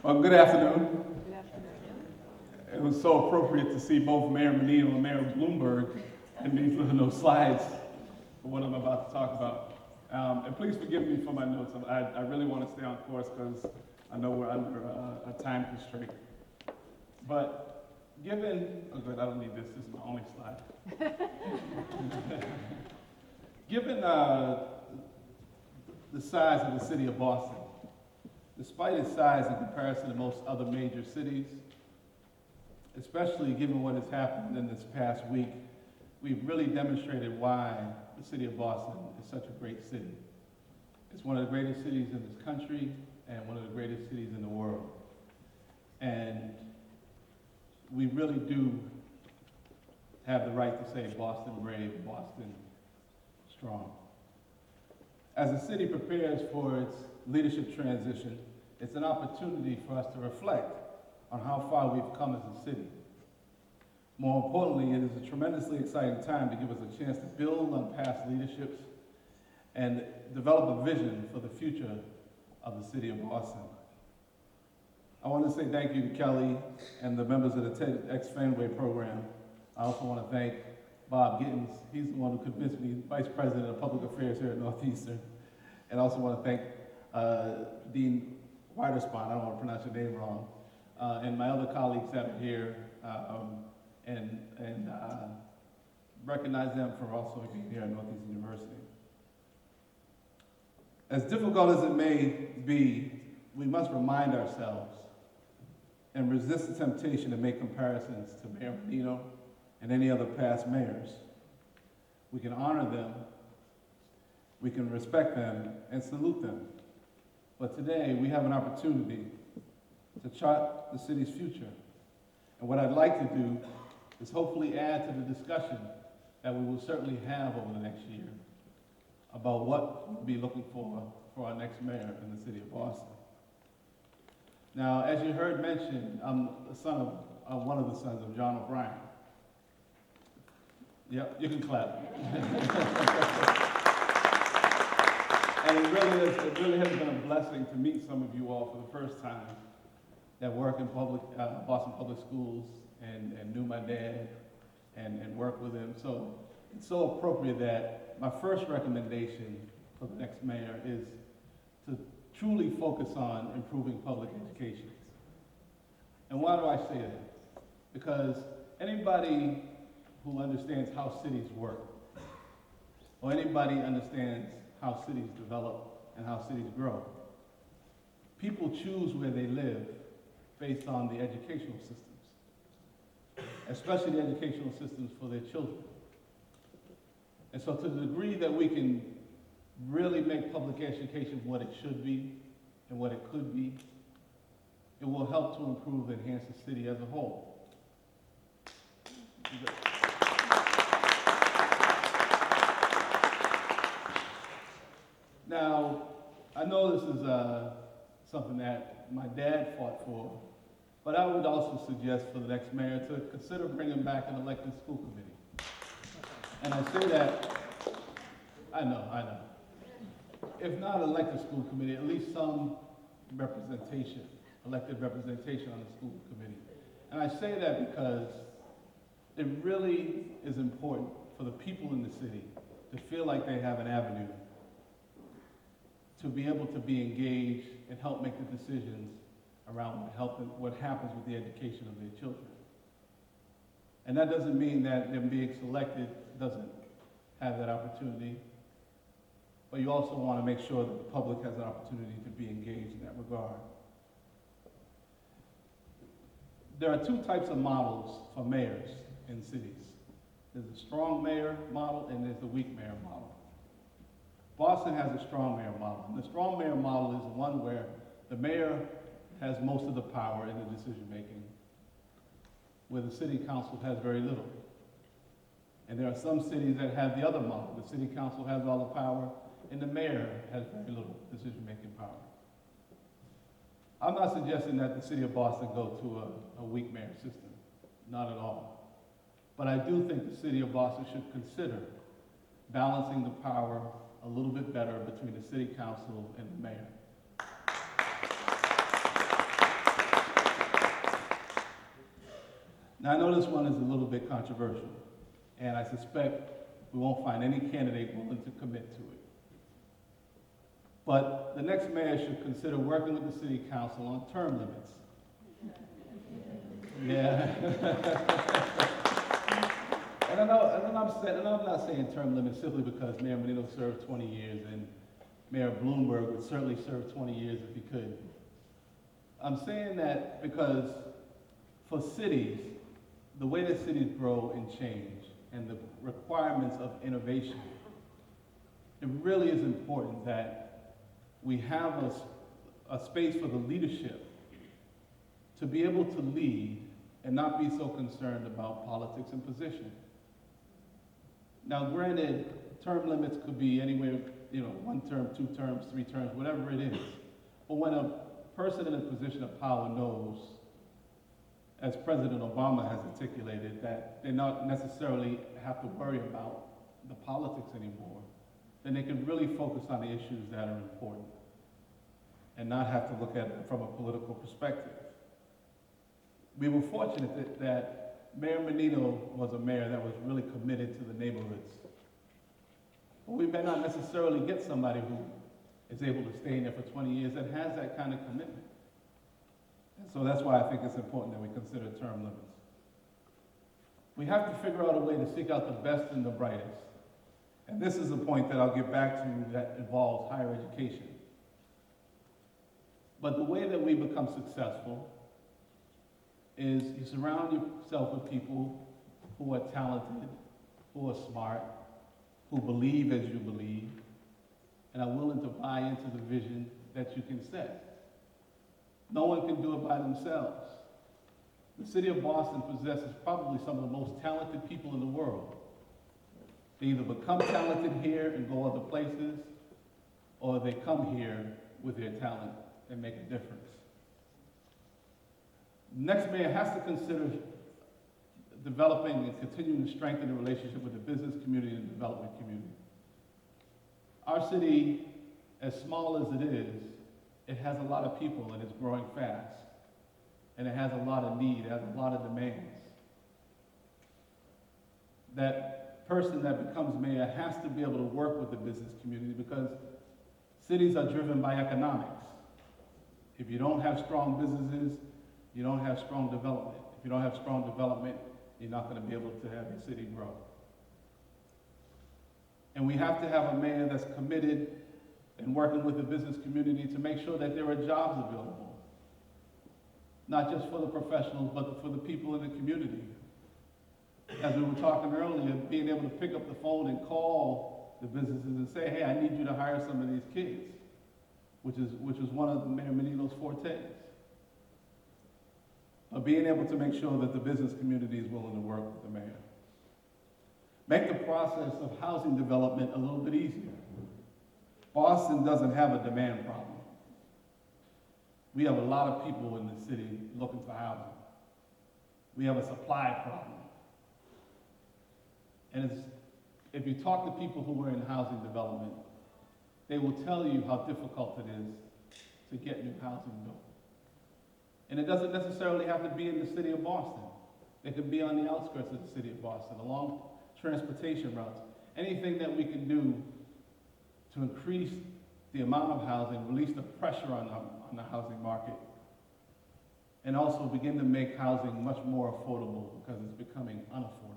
Well, good afternoon. Good afternoon. It was so appropriate to see both Mayor Menino and Mayor Bloomberg in these little slides for what I'm about to talk about. And please forgive me for my notes. I really want to stay on course because I know we're under a time constraint. But given, oh good, I don't need this. This is my only slide. Given the size of the city of Boston, despite its size in comparison to most other major cities, especially given what has happened in this past week, we've really demonstrated why the city of Boston is such a great city. It's one of the greatest cities in this country and one of the greatest cities in the world. And we really do have the right to say Boston brave, Boston strong. As the city prepares for its leadership transition, it's an opportunity for us to reflect on how far we've come as a city. More importantly, it is a tremendously exciting time to give us a chance to build on past leaderships and develop a vision for the future of the city of Boston. I want to say thank you to Kelly and the members of the TEDxFenway program. I also want to thank Bob Gittins. He's the one who convinced me, Vice President of Public Affairs here at Northeastern. And I also want to thank Dean Widerspan, I don't want to pronounce your name wrong, and my other colleagues that are here, and recognize them for also being here at Northeastern University. As difficult as it may be, we must remind ourselves and resist the temptation to make comparisons to Mayor Menino and any other past mayors. We can honor them, we can respect them, and salute them. But today, we have an opportunity to chart the city's future. And what I'd like to do is hopefully add to the discussion that we will certainly have over the next year about what we'll be looking for our next mayor in the city of Boston. Now, as you heard mentioned, I'm the son of one of the sons of John O'Brien. Yep, you can clap. And it really has been a blessing to meet some of you all for the first time that work in Boston Public Schools and knew my dad and worked with him. So it's so appropriate that my first recommendation for the next mayor is to truly focus on improving public education. And why do I say that? Because anybody who understands how cities work, or anybody understands how cities develop and how cities grow, people choose where they live based on the educational systems, especially the educational systems for their children. And so to the degree that we can really make public education what it should be and what it could be, it will help to improve and enhance the city as a whole. Now, I know this is something that my dad fought for, but I would also suggest for the next mayor to consider bringing back an elected school committee. And I say that, I know. If not an elected school committee, at least some representation, elected representation on the school committee. And I say that because it really is important for the people in the city to feel like they have an avenue to be able to be engaged and help make the decisions around what happens with the education of their children. And that doesn't mean that them being selected doesn't have that opportunity, but you also want to make sure that the public has an opportunity to be engaged in that regard. There are two types of models for mayors in cities. There's a strong mayor model and there's a weak mayor model. Boston has a strong mayor model. And the strong mayor model is the one where the mayor has most of the power in the decision making, where the city council has very little. And there are some cities that have the other model. The city council has all the power and the mayor has very little decision making power. I'm not suggesting that the city of Boston go to a weak mayor system, not at all. But I do think the city of Boston should consider balancing the power a little bit better between the city council and the mayor. Now, I know this one is a little bit controversial, and I suspect we won't find any candidate willing to commit to it. But the next mayor should consider working with the city council on term limits. Yeah. And I'm not saying term limits simply because Mayor Menino served 20 years and Mayor Bloomberg would certainly serve 20 years if he could. I'm saying that because for cities, the way that cities grow and change and the requirements of innovation, it really is important that we have a space for the leadership to be able to lead and not be so concerned about politics and position. Now, granted, term limits could be anywhere, 1 term, 2 terms, 3 terms, whatever it is. But when a person in a position of power knows, as President Obama has articulated, that they not necessarily have to worry about the politics anymore, then they can really focus on the issues that are important and not have to look at it from a political perspective. We were fortunate that Mayor Menino was a mayor that was really committed to the neighborhoods. But we may not necessarily get somebody who is able to stay in there for 20 years that has that kind of commitment. And so that's why I think it's important that we consider term limits. We have to figure out a way to seek out the best and the brightest. And this is a point that I'll get back to that involves higher education. But the way that we become successful is you surround yourself with people who are talented, who are smart, who believe as you believe, and are willing to buy into the vision that you can set. No one can do it by themselves. The city of Boston possesses probably some of the most talented people in the world. They either become talented here and go other places, or they come here with their talent and make a difference. The next mayor has to consider developing and continuing to strengthen the relationship with the business community and the development community. Our city, as small as it is, it has a lot of people and it's growing fast. And it has a lot of need, it has a lot of demands. That person that becomes mayor has to be able to work with the business community because cities are driven by economics. If you don't have strong businesses, you don't have strong development. If you don't have strong development, you're not going to be able to have your city grow. And we have to have a mayor that's committed and working with the business community to make sure that there are jobs available. Not just for the professionals, but for the people in the community. As we were talking earlier, being able to pick up the phone and call the businesses and say, hey, I need you to hire some of these kids, which is one of Mayor Menino's fortes. Being able to make sure that the business community is willing to work with the mayor. Make the process of housing development a little bit easier. Boston doesn't have a demand problem. We have a lot of people in the city looking for housing. We have a supply problem. And if you talk to people who are in housing development, they will tell you how difficult it is to get new housing built. And it doesn't necessarily have to be in the city of Boston. It could be on the outskirts of the city of Boston, along transportation routes. Anything that we can do to increase the amount of housing, release the pressure on the housing market, and also begin to make housing much more affordable because it's becoming unaffordable.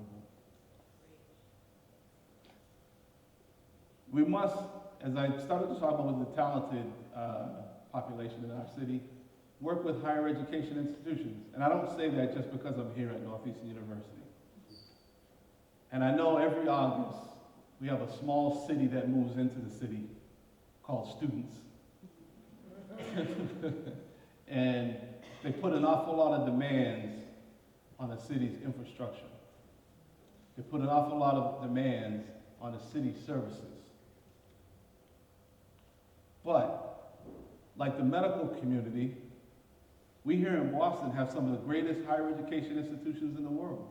We must, as I started to talk about with the talented population in our city, work with higher education institutions. And I don't say that just because I'm here at Northeastern University. And I know every August, we have a small city that moves into the city called students. And they put an awful lot of demands on the city's infrastructure. They put an awful lot of demands on the city's services. But, like the medical community, we here in Boston have some of the greatest higher education institutions in the world.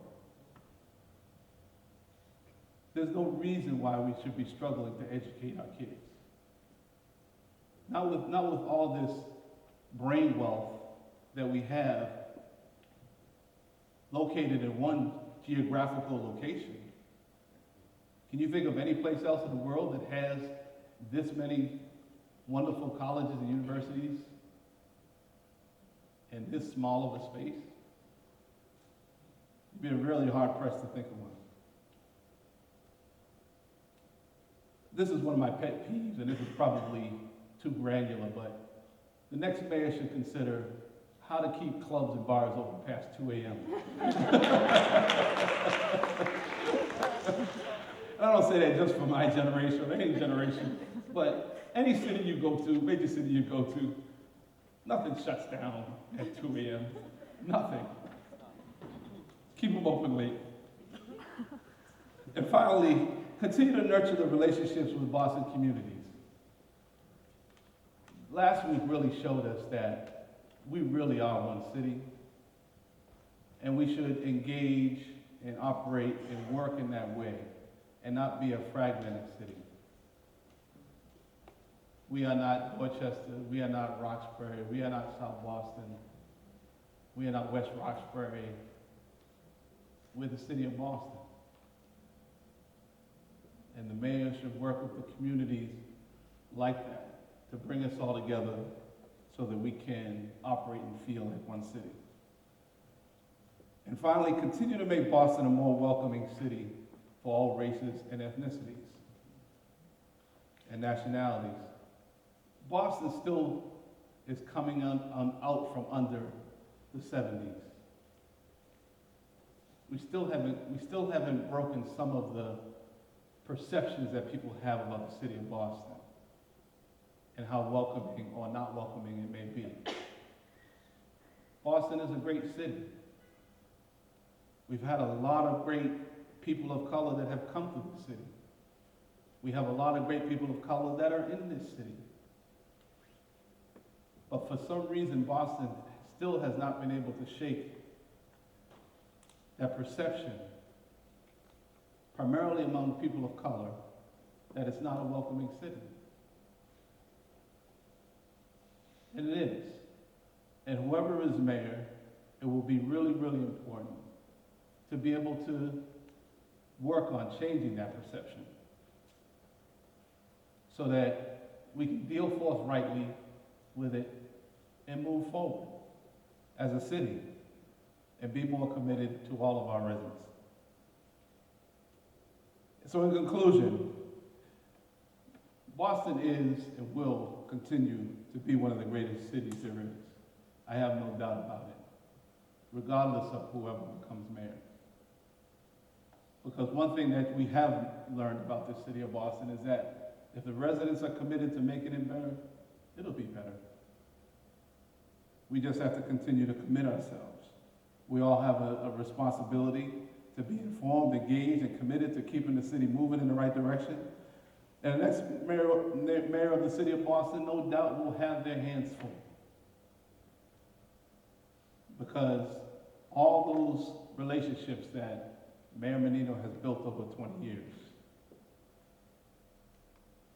There's no reason why we should be struggling to educate our kids. Not with all this brain wealth that we have located in one geographical location. Can you think of any place else in the world that has this many wonderful colleges and universities in this small of a space? You'd be really hard pressed to think of one. This is one of my pet peeves, and this is probably too granular, but the next mayor should consider how to keep clubs and bars open past 2 a.m. I don't say that just for my generation or any generation, but any city you go to, major city you go to, nothing shuts down at 2 a.m. Nothing. Keep them open late. And finally, continue to nurture the relationships with Boston communities. Last week really showed us that we really are one city, and we should engage and operate and work in that way and not be a fragmented city. We are not Dorchester, we are not Roxbury, we are not South Boston, we are not West Roxbury, we're the city of Boston. And the mayor should work with the communities like that to bring us all together so that we can operate and feel like one city. And finally, continue to make Boston a more welcoming city for all races and ethnicities and nationalities. Boston still is coming out from under the 70s. We still haven't broken some of the perceptions that people have about the city of Boston and how welcoming or not welcoming it may be. Boston is a great city. We've had a lot of great people of color that have come to the city. We have a lot of great people of color that are in this city. But for some reason, Boston still has not been able to shake that perception, primarily among people of color, that it's not a welcoming city. And it is. And whoever is mayor, it will be really, really important to be able to work on changing that perception so that we can deal forthrightly with it and move forward as a city and be more committed to all of our residents. So in conclusion, Boston is and will continue to be one of the greatest cities there is. I have no doubt about it, regardless of whoever becomes mayor. Because one thing that we have learned about the city of Boston is that if the residents are committed to making it better, it'll be better. We just have to continue to commit ourselves. We all have a responsibility to be informed, engaged, and committed to keeping the city moving in the right direction. And the next mayor of the city of Boston, no doubt, will have their hands full. Because all those relationships that Mayor Menino has built over 20 years,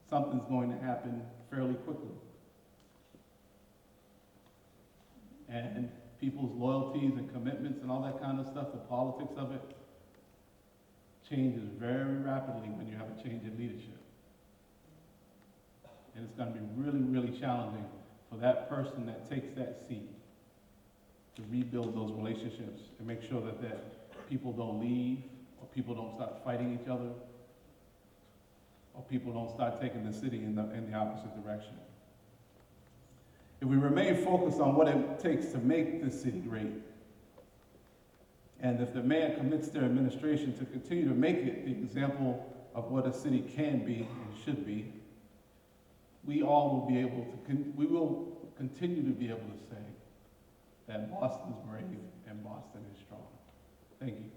something's going to happen fairly quickly. And people's loyalties and commitments and all that kind of stuff, the politics of it, changes very rapidly when you have a change in leadership. And it's going to be really, really challenging for that person that takes that seat to rebuild those relationships and make sure that people don't leave, or people don't start fighting each other, or people don't start taking the city in the opposite direction. If we remain focused on what it takes to make this city great, and if the mayor commits their administration to continue to make it the example of what a city can be and should be, we all will be able to, we will continue to be able to say that Boston is brave and Boston is strong. Thank you.